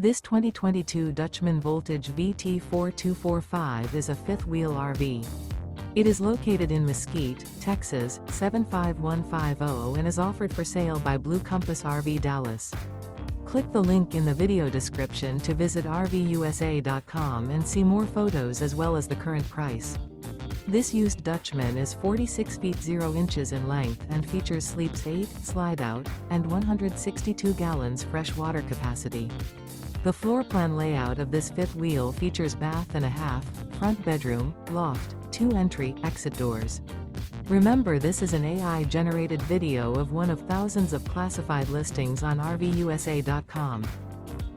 This 2022 Dutchmen Voltage VT4245 is a fifth-wheel RV. It is located in Mesquite, Texas, 75150 and is offered for sale by Blue Compass RV Dallas. Click the link in the video description to visit RVUSA.com and see more photos as well as the current price. This used Dutchman is 46 feet 0 inches in length and features sleeps 8, slide-out, and 162 gallons fresh water capacity. The floor plan layout of this fifth wheel features bath and a half, front bedroom, loft, 2 entry/exit doors. Remember, this is an AI-generated video of one of thousands of classified listings on RVUSA.com.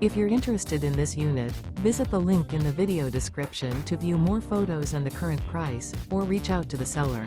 If you're interested in this unit, visit the link in the video description to view more photos and the current price, or reach out to the seller.